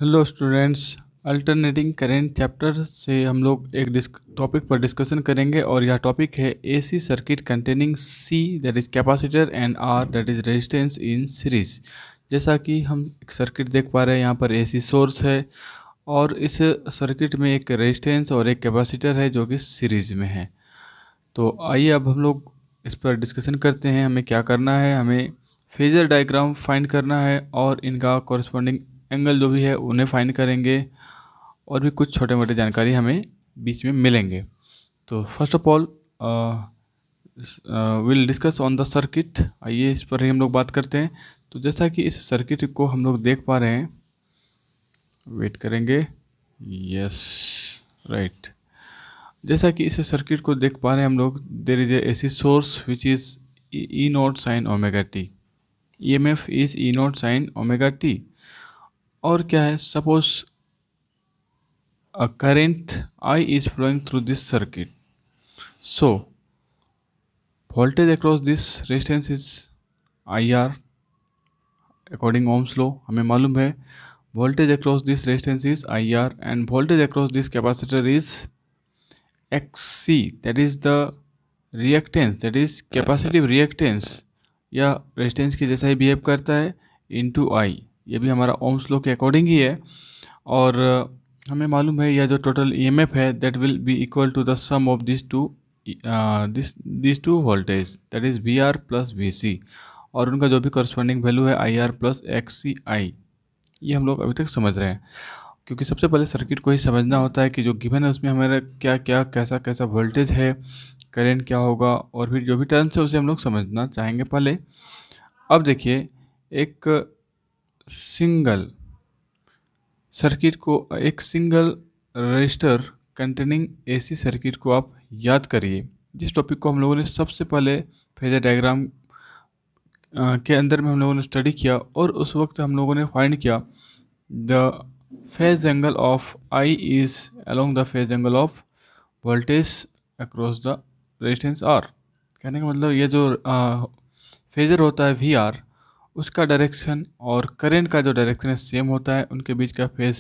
Hello students. Alternating current chapter से हम लोग एक टॉपिक पर डिस्कशन करेंगे और यह टॉपिक है AC circuit containing C that is capacitor and R that is resistance in series. जैसा कि हम एक सर्किट देख पा रहे हैं, यहाँ पर एसी सोर्स है और इस सर्किट में एक रेजिस्टेंस और एक कैपेसिटर है जो कि सीरीज में है। तो आइए अब हम लोग इस पर डिस्कशन करते हैं। हमें क्या करना है, हमें फेजर डायग्राम फाइंड करना है और इनका कॉरस्पॉन्डिंग एंगल जो भी है उन्हें फाइंड करेंगे और भी कुछ छोटे मोटे जानकारी हमें बीच में मिलेंगे। तो first of all will discuss on the circuit. आइए इस पर ही हम लोग बात करते हैं। तो जैसा कि इस सर्किट को हम लोग देख पा रहे हैं, वेट करेंगे, यस राइट। जैसा कि इस सर्किट को देख पा रहे हैं हम लोग, there is AC source which is E naught sine omega t, E M F is E naught sine omega t. और क्या है, suppose a current I is flowing through this circuit. So voltage across this resistance is IR according Ohm's law। हमें मालूम है voltage across this resistance is IR and voltage across this capacitor is XC, that is the reactance, that is capacitive reactance या resistance के जैसा ही behave करता है into I। ये भी हमारा Ohm's law के अकॉर्डिंग ही है। और हमें मालूम है यह जो टोटल ईएमएफ है that will be equal to the sum of this two voltage, that is V R plus V C, और उनका जो भी करस्पॉन्डिंग वैल्यू है I R plus X C I. ये हम लोग अभी तक समझ रहे हैं, क्योंकि सबसे पहले सर्किट को ही समझना होता है कि जो गिवन है उसमें हमारा क्या क्या कैसा कैसा वोल्टेज है, करेंट क्या होगा, और फिर जो भी टर्म्स है उसे हम लोग समझना चाहेंगे पहले। अब देखिए, एक सिंगल सर्किट को, एक single register containing AC circuit को आप याद करिए, जिस टॉपिक को हम लोगों ने सबसे पहले फेजर डायग्राम के अंदर में हम लोगों ने स्टडी किया, और उस वक्त हम लोगों ने फाइंड किया the phase angle of I is along the phase angle of voltage across the resistance R. कहने का मतलब ये जो फेजर होता है वी आर, उसका डायरेक्शन और करंट का जो डायरेक्शन है सेम होता है, उनके बीच का फेज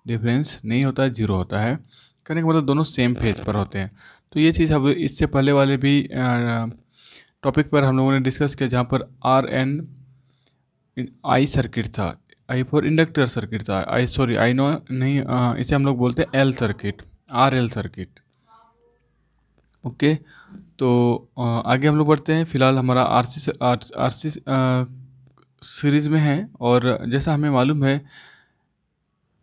डिफरेंस नहीं होता है, जीरो होता है। कहने का मतलब दोनों सेम फेज पर होते हैं। तो ये चीज़ अब इससे पहले वाले भी टॉपिक पर हम लोगों ने डिस्कस किया, जहाँ पर आर एन आई सर्किट था, आई फॉर इंडक्टर सर्किट था, आई नो नहीं, इसे हम लोग बोलते हैं L circuit, R L circuit. Okay, तो आगे हम लोग बढ़ते हैं। फिलहाल हमारा आर सी सीरीज़ में है, और जैसा हमें मालूम है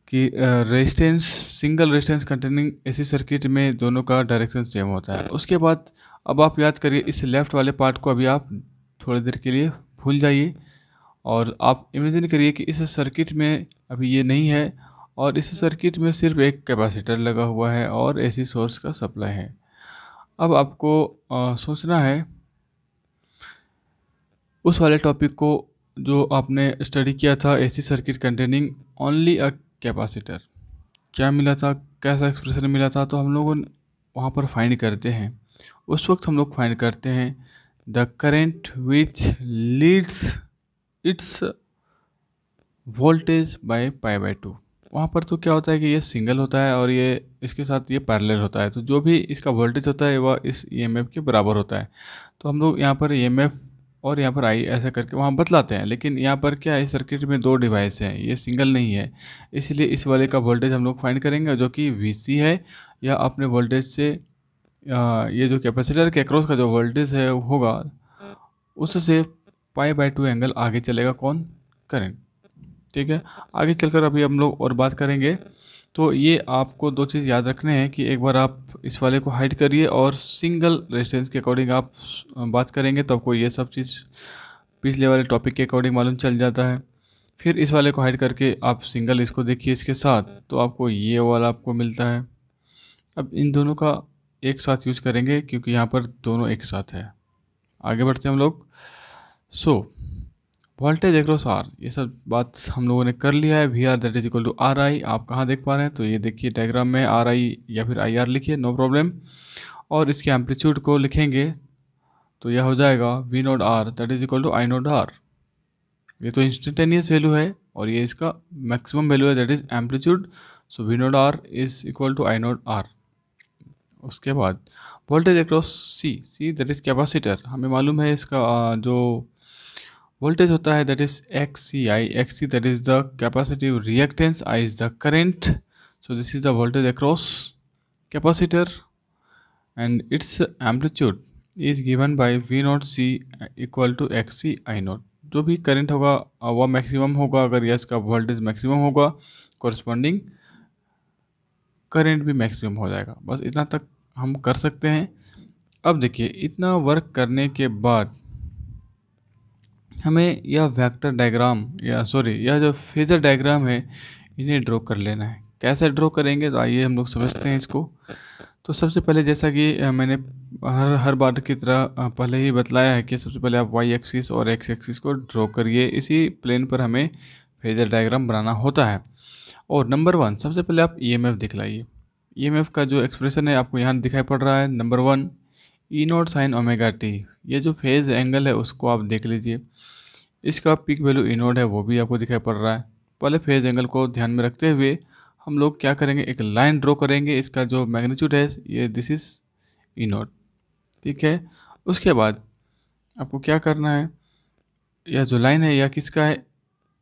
कि resistance, single resistance containing AC circuit में दोनों का डायरेक्शन सेम होता है। उसके बाद अब आप याद करिए, इस लेफ़्ट वाले पार्ट को अभी आप थोड़ी देर के लिए भूल जाइए, और आप इमेजिन करिए कि इस सर्किट में अभी ये नहीं है, और इस सर्किट में सिर्फ एक कैपेसिटर लगा हुआ है और एसी सोर्स का सप्लाई है। अब आपको सोचना है उस वाले टॉपिक को जो आपने स्टडी किया था, AC circuit containing only a capacitor, क्या मिला था, कैसा एक्सप्रेशन मिला था। तो हम लोग वहाँ पर फाइंड करते हैं, उस वक्त हम लोग फाइंड करते हैं the current which leads it's voltage by pi by two. वहाँ पर तो क्या होता है कि ये सिंगल होता है और ये इसके साथ ये पैरेलल होता है, तो जो भी इसका वोल्टेज होता है वह इस ईएमएफ के बराबर होता है। तो हम लोग यहाँ पर ईएमएफ और यहाँ पर आई ऐसा करके वहाँ बतलाते हैं, लेकिन यहाँ पर क्या है, इस सर्किट में दो डिवाइस हैं, ये सिंगल नहीं है, इसलिए इस वाले का वोल्टेज हम लोग फाइंड करेंगे जो कि वीसी है, या अपने वोल्टेज से ये जो कैपेसिटर के अक्रॉस का जो वोल्टेज है होगा उससे पाई बाय टू एंगल आगे चलेगा, कौन, करंट। ठीक है, आगे चलकर अभी हम लोग और बात करेंगे। तो ये आपको दो चीज़ याद रखने हैं कि एक बार आप इस वाले को हाइड करिए और सिंगल रेजिस्टेंस के अकॉर्डिंग आप बात करेंगे, तो आपको ये सब चीज़ पिछले वाले टॉपिक के अकॉर्डिंग मालूम चल जाता है। फिर इस वाले को हाइड करके आप सिंगल इसको देखिए इसके साथ, तो आपको ये वाला आपको मिलता है। अब इन दोनों का एक साथ यूज करेंगे क्योंकि यहाँ पर दोनों एक साथ है। आगे बढ़ते हैं हम लोग। सो वोल्टेज एक्रॉस आर, ये सब बात हम लोगों ने कर लिया है। V R that is equal to R I, आप कहाँ देख पा रहे हैं, तो ये देखिए डायग्राम में आर आई या फिर आई आर लिखिए, नो प्रॉब्लम। और इसके एम्पलीट्यूड को लिखेंगे तो यह हो जाएगा V naught R that is equal to I naught R. ये तो इंस्टेंटेनियस वैल्यू है और ये इसका मैक्सिमम वैल्यू है, that is amplitude. So V naught R is equal to I naught R. उसके बाद voltage across C, C that is capacitor, हमें मालूम है इसका जो वोल्टेज होता है that is X C I, X C that is the capacitive reactance, I is the current. So this is the voltage across capacitor and its amplitude is given by V naught C equal to X C I naught. जो भी current होगा वह maximum होगा अगर यह इसका voltage maximum होगा, corresponding current भी मैक्सिमम हो जाएगा। बस इतना तक हम कर सकते हैं। अब देखिए इतना वर्क करने के बाद हमें यह वेक्टर डायग्राम या सॉरी यह जो फेजर डायग्राम है इन्हें ड्रॉ कर लेना है। कैसे ड्रॉ करेंगे तो आइए हम लोग समझते हैं इसको। तो सबसे पहले जैसा कि मैंने हर बार की तरह पहले ही बतलाया है कि सबसे पहले आप वाई एक्सिस और एक्स एक्सिस को ड्रॉ करिए, इसी प्लेन पर हमें फेजर डायग्राम बनाना होता है। और नंबर 1 सबसे पहले आप ईएमएफ दिखलाइए। ईएमएफ का जो एक्सप्रेशन है आपको यहाँ दिखाई पड़ रहा है। नंबर 1 ई नॉट साइन ओमेगा टी, ये जो फेज एंगल है उसको आप देख लीजिए। इसका पीक वैल्यू ई नॉट है वो भी आपको दिखाई पड़ रहा है। पहले फेज एंगल को ध्यान में रखते हुए हम लोग क्या करेंगे, एक लाइन ड्रॉ करेंगे। इसका जो मैग्नीट्यूड है ये दिस इज ई नॉट, ठीक है। उसके बाद आपको क्या करना है, यह जो लाइन है यह किसका है,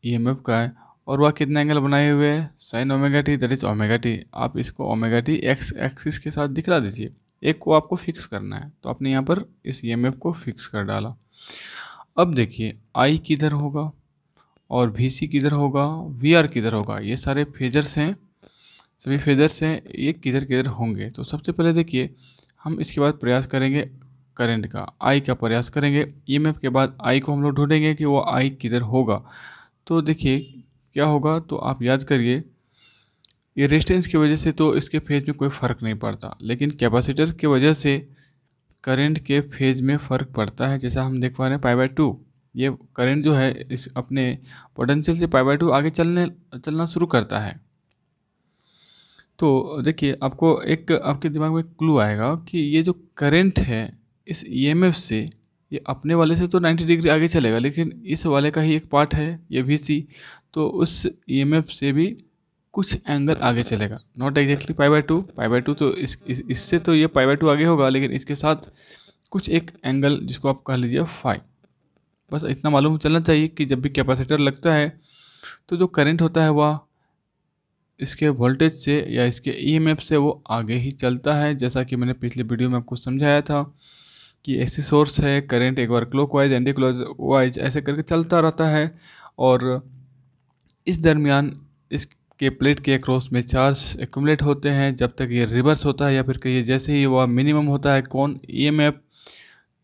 ईएमएफ का है। और वह कितना एंगल बनाए हुए है, sign omega T, that is omega T. आप इसको ओमेगा टी एक्स एक्सिस के साथ दिखला दीजिए। एक को आपको फिक्स करना है तो आपने यहाँ पर इस ईएमएफ को फिक्स कर डाला। अब देखिए आई किधर होगा और वी सी किधर होगा, वी आर किधर होगा, ये सारे फेजर्स हैं, सभी फेजर्स हैं, ये किधर किधर होंगे। तो सबसे पहले देखिए हम इसके बाद प्रयास करेंगे करंट का, आई का प्रयास करेंगे। ईएमएफ के बाद आई को हम लोग ढूंढेंगे कि वो आई किधर होगा। तो देखिए क्या होगा, तो आप याद करिए ये रेजिस्टेंस की वजह से तो इसके फेज में कोई फ़र्क नहीं पड़ता, लेकिन कैपेसिटर की वजह से करंट के फेज में फ़र्क पड़ता है। जैसा हम देख पा रहे हैं π/2, ये करंट जो है इस अपने पोटेंशियल से π/2 आगे चलना शुरू करता है। तो देखिए आपको एक आपके दिमाग में क्लू आएगा कि ये जो करंट है इस ईएमएफ से, ये अपने वाले से तो 90 डिग्री आगे चलेगा, लेकिन इस वाले का ही एक पार्ट है ये वीसी, तो उस ईएमएफ से भी कुछ एंगल आगे चलेगा। नॉट एग्जैक्टली π/2 तो इससे तो ये π/2 आगे होगा, लेकिन इसके साथ कुछ एक एंगल जिसको आप कह लीजिए फाई। बस इतना मालूम चलना चाहिए कि जब भी कैपेसिटर लगता है तो जो करंट होता है वह इसके वोल्टेज से या इसके ईएमएफ से वो आगे ही चलता है। जैसा कि मैंने पिछले वीडियो में आपको समझाया था कि ऐसी सोर्स है, करंट एक बार क्लॉकवाइज एंटी क्लॉकवाइज ऐसे करके चलता रहता है और इस दरमियान इसके प्लेट के अक्रॉस में चार्ज एक्यूमुलेट होते हैं जब तक ये रिवर्स होता है, या फिर कहिए जैसे ही वह मिनिमम होता है कौन ईएमएफ,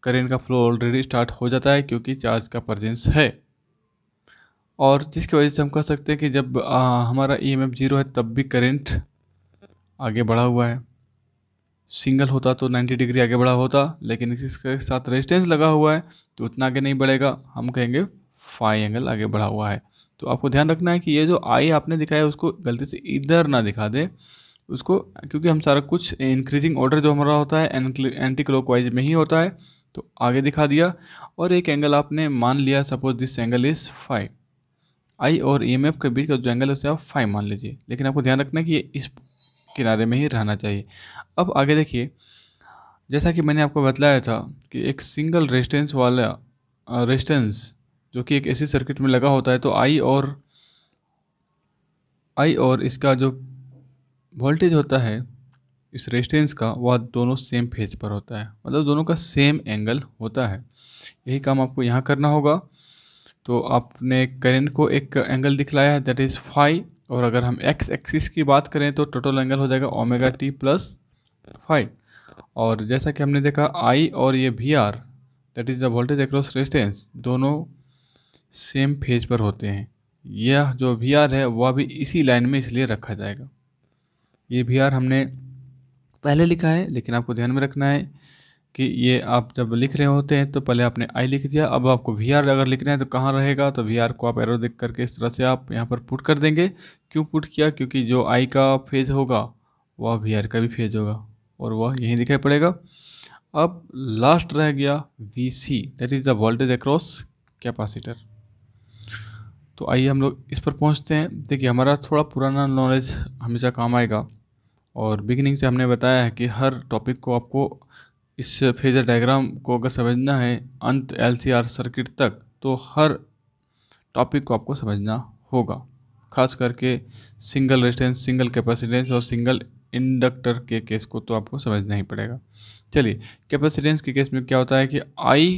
करंट का फ्लो ऑलरेडी स्टार्ट हो जाता है क्योंकि चार्ज का प्रेजेंस है। और जिसकी वजह से हम कह सकते हैं कि जब हमारा ईएमएफ 0 है तब भी करंट आगे बढ़ा हुआ है। सिंगल होता तो 90 डिग्री आगे बढ़ा होता, लेकिन इसके साथ रेजिस्टेंस लगा हुआ है तो उतना आगे नहीं बढ़ेगा, हम कहेंगे फाई एंगल आगे बढ़ा हुआ है। तो आपको ध्यान रखना है कि ये जो आई आपने दिखाया उसको गलती से इधर ना दिखा दे उसको, क्योंकि हम सारा कुछ इंक्रीजिंग ऑर्डर जो हमारा होता है एंटी क्लॉकवाइज में ही होता है, तो आगे दिखा दिया। और एक एंगल आपने मान लिया, suppose this angle is phi, I और ईएमएफ के बीच का जो एंगल है उसे आप फाई मान लीजिए, लेकिन आपको ध्यान रखना है कि ये इस किनारे में ही रहना चाहिए। अब आगे देखिए, जैसा कि मैंने आपको बतलाया था कि एक सिंगल रेजिस्टेंस वाला रेजिस्टेंस जो कि एक ऐसी सर्किट में लगा होता है, तो आई और इसका जो वोल्टेज होता है इस रेजिस्टेंस का वह दोनों सेम फेज पर होता है, मतलब दोनों का सेम एंगल होता है। यही काम आपको यहाँ करना होगा। तो आपने करंट को एक एंगल दिखलाया है दैट इज़ फाई, और अगर हम एक्स एक्सिस की बात करें तो टोटल एंगल हो जाएगा ओमेगा टी प्लस फाई। और जैसा कि हमने देखा आई और ये V R that is the voltage across resistance, दोनों सेम फेज पर होते हैं। यह जो वी आर है वह भी इसी लाइन में इसलिए रखा जाएगा। ये वी आर हमने पहले लिखा है, लेकिन आपको ध्यान में रखना है कि ये आप जब लिख रहे होते हैं तो पहले आपने आई लिख दिया, अब आपको वी आर अगर लिखना है तो कहाँ रहेगा, तो वी आर को आप एरो देख करके इस तरह से आप यहाँ पर पुट कर देंगे। क्यों पुट किया, क्योंकि जो आई का फेज होगा वह वी आर का भी फेज होगा और वह यहीं दिखाई पड़ेगा। अब लास्ट रह गया V C, that is the voltage across capacitor. तो आइए हम लोग इस पर पहुंचते हैं। देखिए, हमारा थोड़ा पुराना नॉलेज हमेशा काम आएगा, और बिगिनिंग से हमने बताया है कि हर टॉपिक को आपको इस फेजर डायग्राम को अगर समझना है अंत एलसीआर सर्किट तक, तो हर टॉपिक को आपको समझना होगा। खास करके सिंगल रेजिस्टेंस, सिंगल कैपेसिटेंस और सिंगल इंडक्टर के केस को तो आपको समझना ही पड़ेगा। चलिए, कैपेसिटेंस के केस में क्या होता है कि आई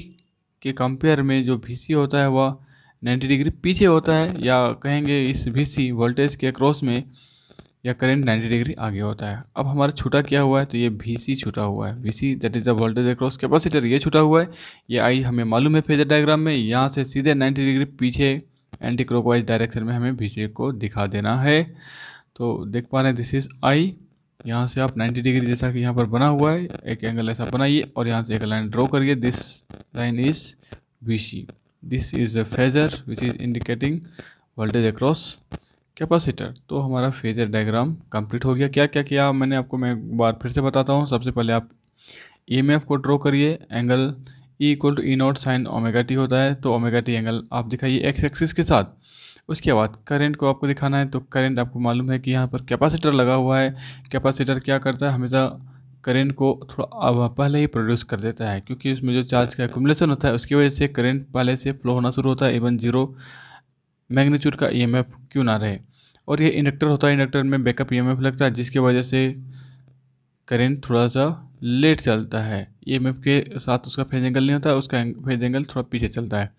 के कंपेयर में जो वीसी होता है वह 90 डिग्री पीछे होता है, या कहेंगे इस वीसी वोल्टेज के अक्रॉस में या करंट 90 डिग्री आगे होता है। अब हमारा छूटा क्या हुआ है, तो ये वीसी छूटा हुआ है। VC that is the voltage across capacitor, ये छूटा हुआ है। ये आई हमें मालूम है फेजर डायग्राम में, यहाँ से सीधे 90 डिग्री पीछे एंटी क्लॉकवाइज डायरेक्शन में हमें वीसी को दिखा देना है। तो देख पा रहे हैं दिस इज आई। यहाँ से आप 90 डिग्री जैसा कि यहाँ पर बना हुआ है, एक एंगल ऐसा बनाइए और यहाँ से एक लाइन ड्रॉ करिए। This line is VC, this is a phasor which is indicating voltage across capacitor. तो हमारा फेजर डायग्राम कंप्लीट हो गया। क्या क्या किया मैंने आपको, मैं एक बार फिर से बताता हूँ। सबसे पहले आप ईएमएफ को ड्रॉ करिए। Angle E equal to E naught sine omega t होता है, तो ओमेगा टी एंगल आप दिखाइए एक्स एक्सिस के साथ। उसके बाद करंट को आपको दिखाना है, तो करंट आपको मालूम है कि यहाँ पर कैपेसिटर लगा हुआ है। कैपेसिटर क्या करता है, हमेशा करंट को थोड़ा पहले ही प्रोड्यूस कर देता है, क्योंकि उसमें जो चार्ज का एक्युमुलेशन होता है उसकी वजह से करंट पहले से फ्लो होना शुरू होता है, इवन जीरो मैग्नीट्यूड का ईएमएफ क्यों ना रहे। और ये इंडक्टर होता है, इंडक्टर में बैकअप ईएमएफ लगता है, जिसकी वजह से करंट थोड़ा सा लेट चलता है। ईएमएफ के साथ उसका फेज एंगल नहीं होता है, उसका फेज एंगल थोड़ा पीछे चलता है।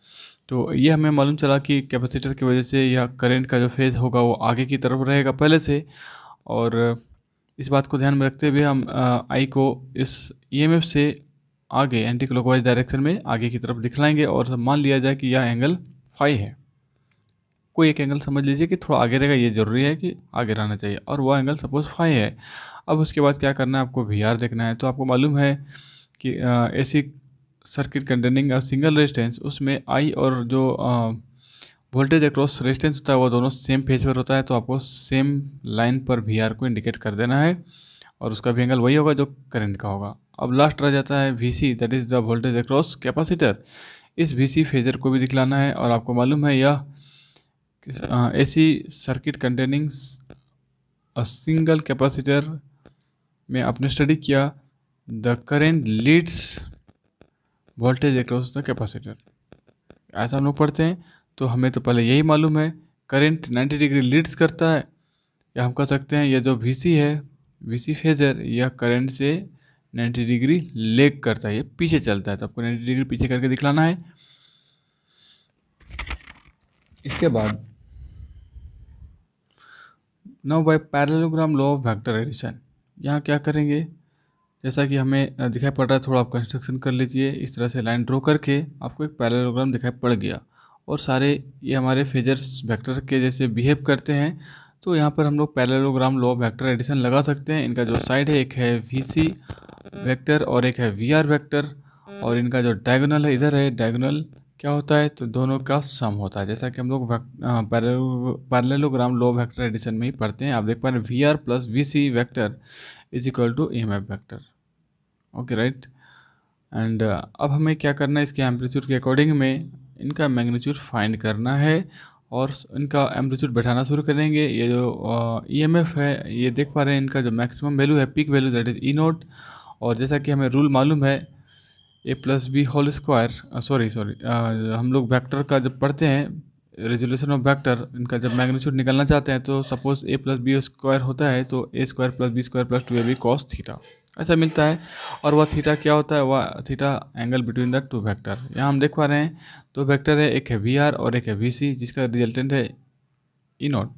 तो ये हमें मालूम चला कि कैपेसिटर की वजह से यह करंट का जो फेज होगा वो आगे की तरफ रहेगा पहले से। और इस बात को ध्यान में रखते हुए हम आई को इस ईएमएफ से आगे एंटी क्लॉकवाइज डायरेक्शन में आगे की तरफ दिखलाएंगे, और मान लिया जाए कि यह एंगल फाई है। कोई एक एंगल समझ लीजिए कि थोड़ा आगे रहेगा, ये जरूरी है कि आगे रहना चाहिए, और वह एंगल सपोज फाई है। अब उसके बाद क्या करना है, आपको वीआर देखना है। तो आपको मालूम है कि ऐसी सर्किट कंटेनिंग सिंगल रेजिस्टेंस, उसमें आई और जो वोल्टेज अक्रॉस रेजिस्टेंस होता है वो दोनों सेम फेज पर होता है। तो आपको सेम लाइन पर वीआर को इंडिकेट कर देना है, और उसका भी एंगल वही होगा जो करंट का होगा। अब लास्ट रह जाता है VC, that is the voltage across capacitor. इस वीसी फेजर को भी दिखलाना है, और आपको मालूम है यह AC circuit containing a single capacitor में आपने स्टडी किया, the current leads voltage across the capacitor, ऐसा हम लोग पढ़ते हैं। तो हमें तो पहले यही मालूम है, करंट 90 डिग्री लीड्स करता है, या हम कह सकते हैं ये जो वीसी है, वीसी फेजर, यह करंट से 90 डिग्री लेग करता है, ये पीछे चलता है। तो आपको 90 डिग्री पीछे करके दिखलाना है। इसके बाद now by parallelogram law of vector addition, यहाँ क्या करेंगे, जैसा कि हमें दिखाई पड़ रहा है, थोड़ा आप कंस्ट्रक्शन कर लीजिए। इस तरह से लाइन ड्रॉ करके आपको एक पैरेललोग्राम दिखाई पड़ गया, और सारे ये हमारे फेजर्स वेक्टर के जैसे बिहेव करते हैं। तो यहाँ पर हम लोग parallelogram law of vector addition लगा सकते हैं। इनका जो साइड है, एक है वीसी वेक्टर और एक है वीआर वेक्टर, और इनका जो डायगोनल है इधर है, डायगोनल क्या होता है, तो दोनों का सम होता है, जैसा कि हम लोग parallelogram law of vector addition में ही पढ़ते हैं। आप देख पा रहे हैं V R plus V C vector is equal to E M F vector. Okay right. And अब हमें क्या करना है, इसके एम्पलीट्यूड के अकॉर्डिंग में इनका मैग्नीट्यूड फाइंड करना है, और इनका एम्पलीट्यूड बैठाना शुरू करेंगे। ये जो ई एम एफ है, ये देख पा रहे हैं इनका जो मैक्सिमम वैल्यू है, peak value, that is E naught. और जैसा कि हमें रूल मालूम है, A plus B whole square, sorry हम लोग वेक्टर का जब पढ़ते हैं, रेजोल्यूशन ऑफ वेक्टर, इनका जब मैग्नीट्यूड निकालना चाहते हैं, तो suppose A plus B square होता है, तो A square plus B square plus 2ab cos theta ऐसा मिलता है। और वह थीटा क्या होता है, वह theta angle between the two vector. यहाँ हम देख पा रहे हैं दो वेक्टर है, एक है वी आर और एक है वी सी, जिसका रिजल्टेंट है ई नॉट,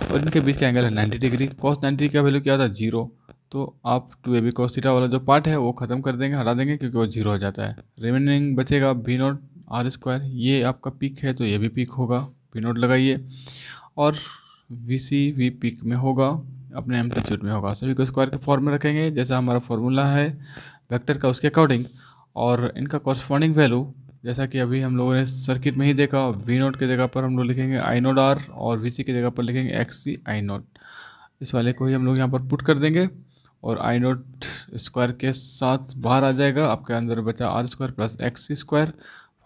और इनके बीच का एंगल है 90 डिग्री। कॉस 90 का वैल्यू क्या होता है, जीरो। तो आप 2ab cos थीटा वाला जो पार्ट है वो खत्म कर देंगे, हटा देंगे, क्योंकि वो जीरो हो जाता है। रिमेनिंग बचेगा वी नॉट आर स्क्वायर, ये आपका पीक है तो ये भी पीक होगा, वी नॉट लगाइए। और वी सी भी पीक में होगा, अपने एम्पलीट्यूड में होगा। सभी को स्क्वायर के फॉर्म में रखेंगे, जैसा हमारा फॉर्मूला है वेक्टर का उसके अकॉर्डिंग। और इनका कॉरस्पॉन्डिंग वैल्यू, जैसा कि अभी हम लोगों ने सर्किट में ही देखा, वी नोट की जगह पर हम लोग लिखेंगे आई नोट आर, और वी सी की जगह पर लिखेंगे एक्स सी आई नोट। इस वाले को ही हम लोग यहाँ पर पुट कर देंगे, और आई नोट स्क्वायर के साथ बाहर आ जाएगा, आपके अंदर बचा R square plus X C square.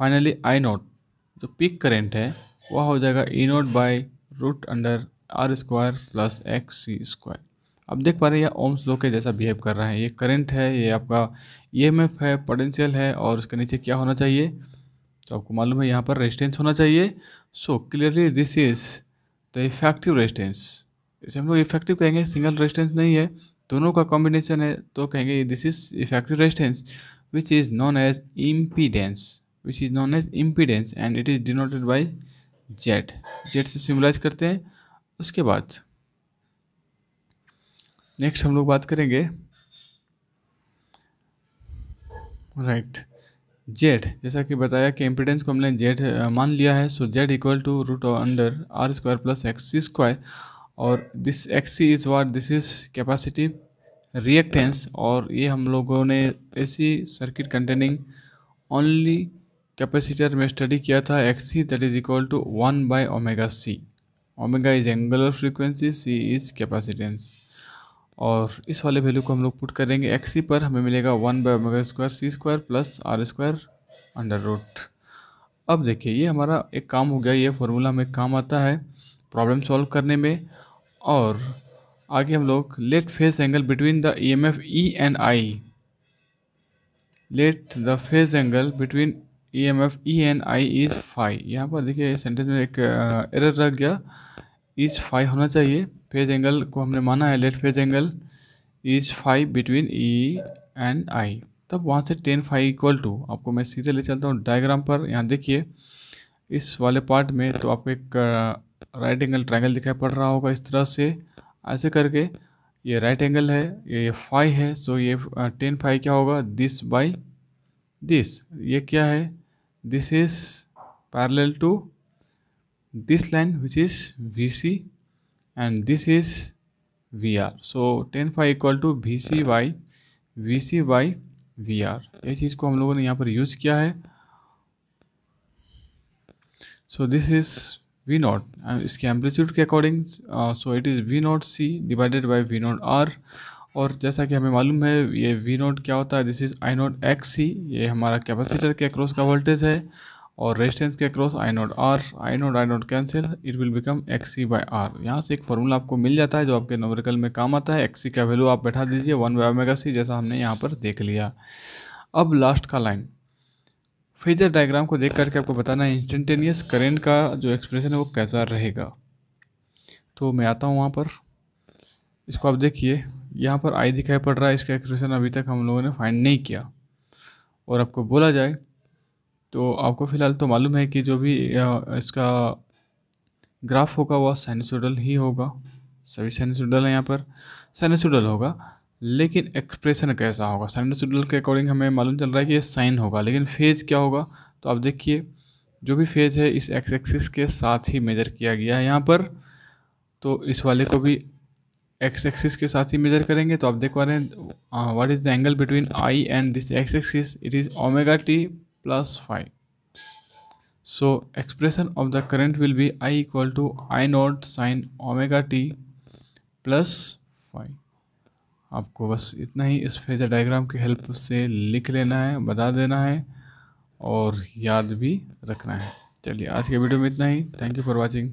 Finally I naught जो पीक करेंट है, वह हो जाएगा E naught by root under R square plus X C square. अब देख पा रहे हैं यह ओम्स लॉ के जैसा बिहेव कर रहा है। ये करंट है, ये आपका ईएमएफ है, पोटेंशियल है, और उसके नीचे क्या होना चाहिए, तो आपको मालूम है यहाँ पर रेजिस्टेंस होना चाहिए। So clearly this is the effective resistance. इसे हम लोग इफेक्टिव कहेंगे, सिंगल रेजिस्टेंस नहीं है, दोनों का कॉम्बिनेशन है, तो कहेंगे this is effective resistance which is known as impedance, which is known as impedance and it is denoted by Z. Z से सिम्बलाइज करते हैं। उसके बाद नेक्स्ट हम लोग बात करेंगे राइट जेड। जैसा कि बताया कि इम्पीडेंस को हमने जेड मान लिया है। So Z equal to root under R square plus X C square, और this X C is what, this is capacitive reactance. और ये हम लोगों ने ऐसी सर्किट कंटेनिंग ओनली कैपेसिटर में स्टडी किया था। X C that is equal to 1 by omega C. Omega is angular frequency, C is capacitance. और इस वाले वैल्यू को हम लोग पुट करेंगे एक्स सी पर, हमें मिलेगा 1 by omega square C square plus R square under root. अब देखिए ये हमारा एक काम हो गया, ये फॉर्मूला हमें काम आता है प्रॉब्लम सॉल्व करने में। और आगे हम लोग let phase angle between the EMF E and I, let the phase angle between EMF E and I is phi. यहाँ पर देखिए सेंटेंस में एक एरर रह गया, इज फाई होना चाहिए। फेज एंगल को हमने माना है let phase angle is phi between E and I, तब वहाँ से टेन फाई इक्वल टू, आपको मैं सीधे ले चलता हूँ डायग्राम पर। यहाँ देखिए इस वाले पार्ट में तो आपको एक राइट एंगल ट्रायंगल दिखाई पड़ रहा होगा इस तरह से, ऐसे करके ये राइट एंगल है, ये फाई है। सो ये टेन फाई क्या होगा, दिस बाई दिस। ये क्या है, this is parallel to this line which is VC and this is VR. So tan phi equal to VC by VR। ये चीज़ को हम लोगों ने यहाँ पर यूज किया है। सो दिस इज V नॉट, इसके एम्पलीट्यूड के according, so it is V not C divided by V not R। और जैसा कि हमें मालूम है ये V नॉट क्या होता है, this is I naught X C, ये हमारा कैपेसिटर के अक्रॉस का वोल्टेज है, और रेजिस्टेंस के across I naught R, I naught cancel, it will become X C by R. यहाँ से एक फॉर्मूला आपको मिल जाता है जो आपके न्यूमेरिकल में काम आता है। एक्स सी का वैल्यू आप बैठा दीजिए 1 बाई ओमेगा सी, जैसा हमने यहाँ पर देख लिया। अब लास्ट का लाइन, फेजर डायग्राम को देख करके आपको बताना है इंस्टेंटेनियस करेंट का जो एक्सप्रेशन है वो कैसा रहेगा। तो मैं आता हूँ वहाँ पर, इसको आप देखिए यहाँ पर आई दिखाई पड़ रहा है, इसका एक्सप्रेशन अभी तक हम लोगों ने फाइंड नहीं किया। और आपको बोला जाए तो आपको फ़िलहाल तो मालूम है कि जो भी इसका ग्राफ होगा वह साइनसोइडल ही होगा, सभी साइनसोइडल है यहाँ पर, साइनसोइडल होगा। लेकिन एक्सप्रेशन कैसा होगा, साइनसोइडल के अकॉर्डिंग हमें मालूम चल रहा है कि ये साइन होगा, लेकिन फेज क्या होगा, तो आप देखिए जो भी फेज है इस एक्स एक्सिस के साथ ही मेजर किया गया है यहाँ पर। तो इस वाले को भी एक्स एक्सिस के साथ ही मेजर करेंगे। तो आप देख पा रहे हैं what is the angle between I and this x axis, it is omega T plus phi। So expression of the current will be I equal to I naught sin omega t plus phi। आपको बस इतना ही इस phasor diagram की help से लिख लेना है, बता देना है और याद भी रखना है। चलिए आज के वीडियो में इतना ही। Thank you for watching.